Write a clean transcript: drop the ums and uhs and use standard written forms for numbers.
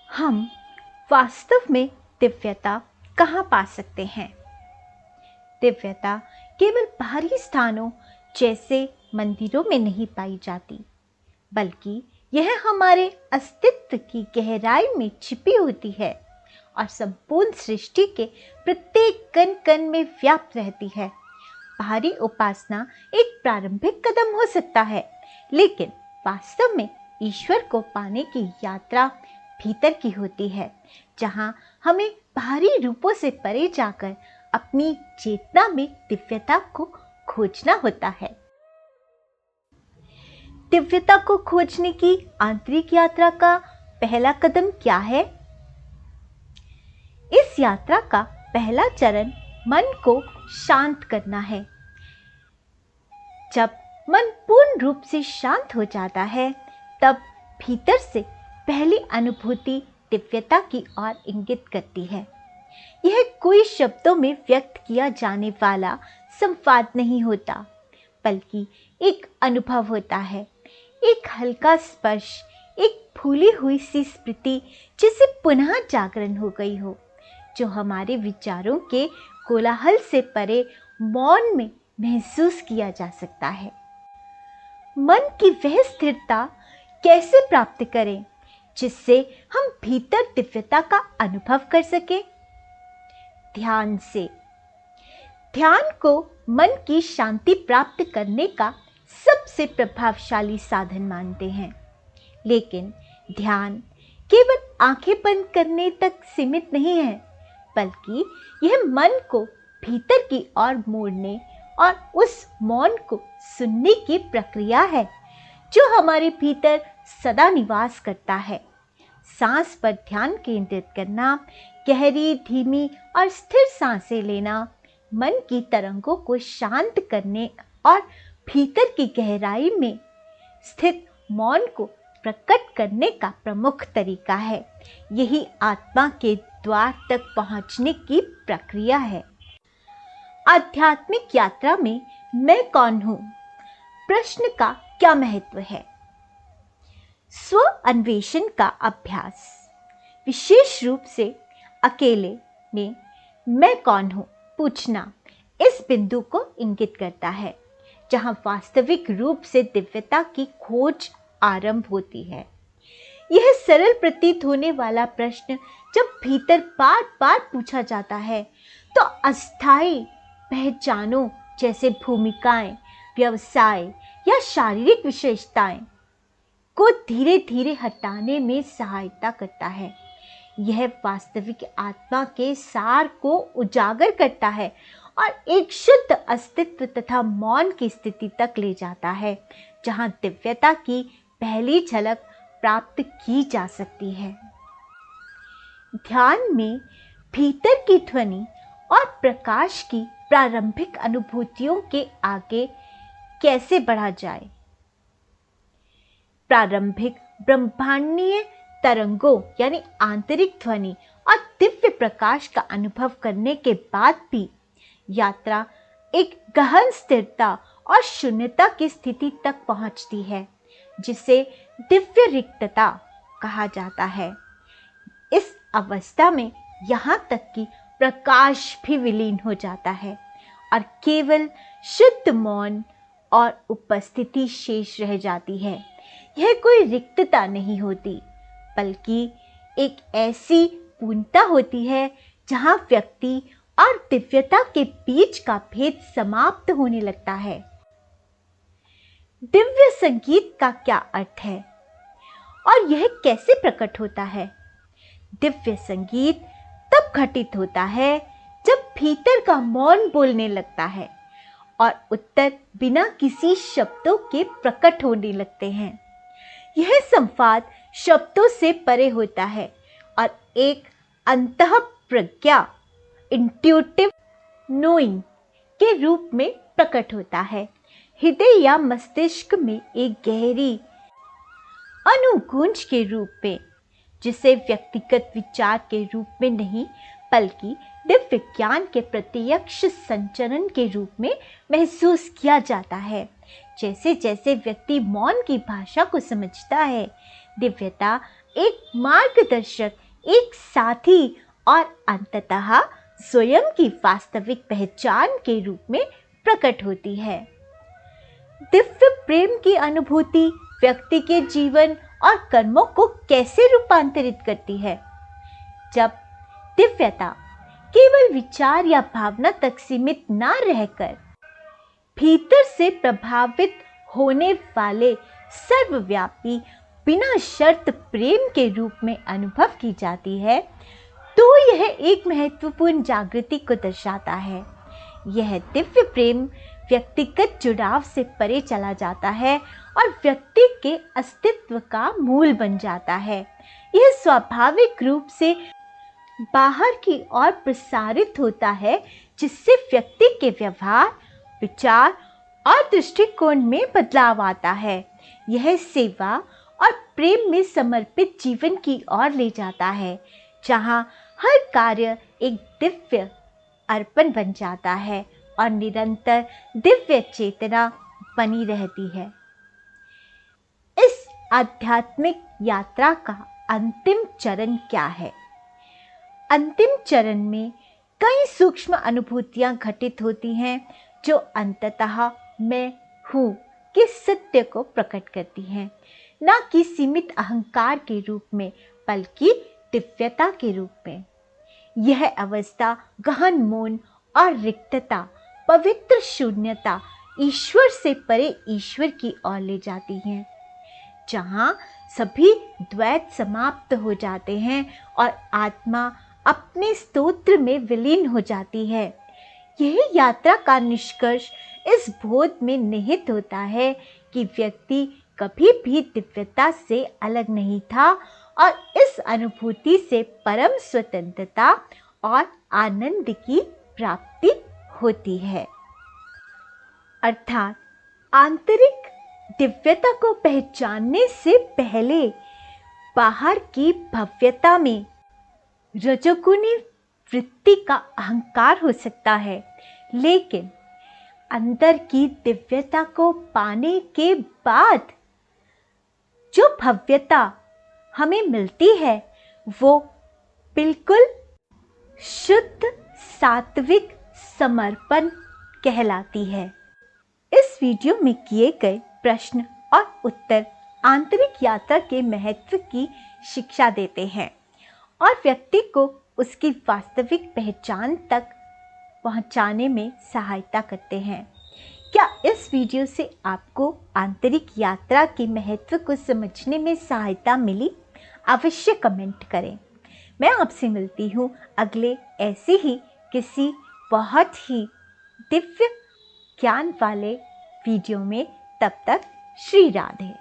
हम वास्तव में दिव्यता कहाँ पा सकते हैं? दिव्यता केवल बाहरी स्थानों जैसे मंदिरों में नहीं पाई जाती, बल्कि यह हमारे अस्तित्व की गहराई में छिपी होती है और संपूर्ण सृष्टि के प्रत्येक कण कण में व्याप्त रहती है। बाहरी उपासना एक प्रारंभिक कदम हो सकता है, लेकिन वास्तव में ईश्वर को पाने की यात्रा भीतर की होती है, जहाँ हमें बाहरी रूपों से परे जाकर अपनी चेतना में दिव्यता को खोजना होता है। दिव्यता को खोजने की आंतरिक यात्रा का पहला कदम क्या है? इस यात्रा का पहला चरण मन को शांत करना है। जब मन पूर्ण रूप से शांत हो जाता है, तब भीतर से पहली अनुभूति दिव्यता की ओर इंगित करती है। यह कोई शब्दों में व्यक्त किया जाने वाला संवाद नहीं होता, बल्कि एक अनुभव होता है, एक हल्का स्पर्श, एक भूली हुई सी स्मृति जिसे पुनः जागरण हो गई हो, जो हमारे विचारों के कोलाहल से परे मौन में महसूस किया जा सकता है। मन की वह स्थिरता कैसे प्राप्त करें जिससे हम भीतर दिव्यता का अनुभव कर सकें? ध्यान से। ध्यान को मन की शांति प्राप्त करने का सबसे प्रभावशाली साधन मानते हैं, लेकिन ध्यान केवल आंखें बंद करने तक सीमित नहीं है, बल्कि यह मन को भीतर की ओर मोड़ने और उस मौन को सुनने की प्रक्रिया है जो हमारे भीतर सदा निवास करता है। सांस पर ध्यान केंद्रित करना, गहरी, धीमी और स्थिर सांसें लेना, मन की तरंगों को शांत करने और भीतर की गहराई में स्थित मौन को प्रकट करने का प्रमुख तरीका है। यही आत्मा के द्वार तक पहुंचने की प्रक्रिया है। आध्यात्मिक यात्रा में मैं कौन हूं? प्रश्न का क्या महत्व है? स्व अन्वेषण का अभ्यास, विशेष रूप से अकेले में मैं कौन हूं पूछना, इस बिंदु को इंगित करता है जहां वास्तविक रूप से दिव्यता की खोज आरंभ होती है। यह सरल प्रतीत होने वाला प्रश्न जब भीतर बार बार पूछा जाता है, तो अस्थायी पहचानों जैसे भूमिकाएं, व्यवसाय या शारीरिक विशेषताएं को धीरे धीरे हटाने में सहायता करता है। यह वास्तविक आत्मा के सार को उजागर करता है और एक शुद्ध अस्तित्व तथा मौन की स्थिति तक ले जाता है, जहां दिव्यता की पहली झलक प्राप्त की जा सकती है। ध्यान में भीतर की ध्वनि और प्रकाश की प्रारंभिक अनुभूतियों के आगे कैसे बढ़ा जाए? प्रारंभिक ब्रह्मांडीय तरंगों यानी आंतरिक ध्वनि और दिव्य प्रकाश का अनुभव करने के बाद भी यात्रा एक गहन स्थिरता और शून्यता की स्थिति तक पहुंचती है, जिसे दिव्य रिक्तता कहा जाता है। इस अवस्था में यहाँ तक कि प्रकाश भी विलीन हो जाता है और केवल शुद्ध मौन और उपस्थिति शेष रह जाती है। यह कोई रिक्तता नहीं होती, बल्कि एक ऐसी पूर्णता होती है जहाँ व्यक्ति और दिव्यता के बीच का भेद समाप्त होने लगता है। दिव्य संगीत का क्या अर्थ है और यह कैसे प्रकट होता है? दिव्य संगीत तब घटित होता है जब भीतर का मौन बोलने लगता है और उत्तर बिना किसी शब्दों के प्रकट होने लगते हैं। यह संवाद शब्दों से परे होता है और एक अंतःप्रज्ञा इंट्यूटिव नोइंग के रूप में प्रकट होता है। हृदय या मस्तिष्क में एक गहरी अनुगूंज के रूप में, जिसे व्यक्तिगत विचार के रूप में नहीं बल्कि दिव्य ज्ञान के प्रत्यक्ष संचरण के रूप में महसूस किया जाता है। जैसे जैसे व्यक्ति मौन की भाषा को समझता है, दिव्यता एक मार्गदर्शक, एक साथी और अंततः स्वयं की वास्तविक पहचान के रूप में प्रकट होती है। दिव्य प्रेम की अनुभूति व्यक्ति के जीवन और कर्मों को कैसे रूपांतरित करती है? जब दिव्यता केवल विचार या भावना तक सीमित न रहकर भीतर से प्रभावित होने वाले सर्वव्यापी बिना शर्त प्रेम के रूप में अनुभव की जाती है, तो यह एक महत्वपूर्ण जागृति को दर्शाता है। यह दिव्य प्रेम व्यक्तिगत जुड़ाव से परे चला जाता है और व्यक्ति के अस्तित्व का मूल बन जाता है। यह स्वाभाविक रूप से बाहर की ओर प्रसारित होता है, जिससे व्यक्ति के व्यवहार, विचार और दृष्टिकोण में बदलाव आता है। यह सेवा और प्रेम में समर्पित जीवन की ओर ले जाता है, जहां हर कार्य एक दिव्य अर्पण बन जाता है और निरंतर दिव्य चेतना बनी रहती है। इस आध्यात्मिक यात्रा का अंतिम चरण क्या है? अंतिम चरण में कई सूक्ष्म अनुभूतियां घटित होती हैं, जो अंततः मैं हूँ के सत्य को प्रकट करती हैं, न कि सीमित अहंकार के रूप में, बल्कि दिव्यता के रूप में। यह अवस्था गहन मौन और रिक्तता, पवित्र शून्यता, ईश्वर से परे ईश्वर की ओर ले जाती है, जहां सभी द्वैत समाप्त हो जाते हैं और आत्मा अपने स्तोत्र में विलीन हो जाती है। यह यात्रा का निष्कर्ष इस बोध में निहित होता है कि व्यक्ति कभी भी दिव्यता से अलग नहीं था और इस अनुभूति से परम स्वतंत्रता और आनंद की प्राप्ति होती है। अर्थात आंतरिक दिव्यता को पहचानने से पहले बाहर की भव्यता में रजोगुणी वृत्ति का अहंकार हो सकता है, लेकिन अंदर की दिव्यता को पाने के बाद जो भव्यता हमें मिलती है, वो बिल्कुल शुद्ध सात्विक समर्पण कहलाती है। इस वीडियो में किए गए प्रश्न और उत्तर आंतरिक यात्रा के महत्व की शिक्षा देते हैं और व्यक्ति को उसकी वास्तविक पहचान तक पहुंचाने में सहायता करते हैं। क्या इस वीडियो से आपको आंतरिक यात्रा के महत्व को समझने में सहायता मिली? अवश्य कमेंट करें। मैं आपसे मिलती हूँ अगले ऐसे ही किसी बहुत ही दिव्य ज्ञान वाले वीडियो में। तब तक श्री राधे।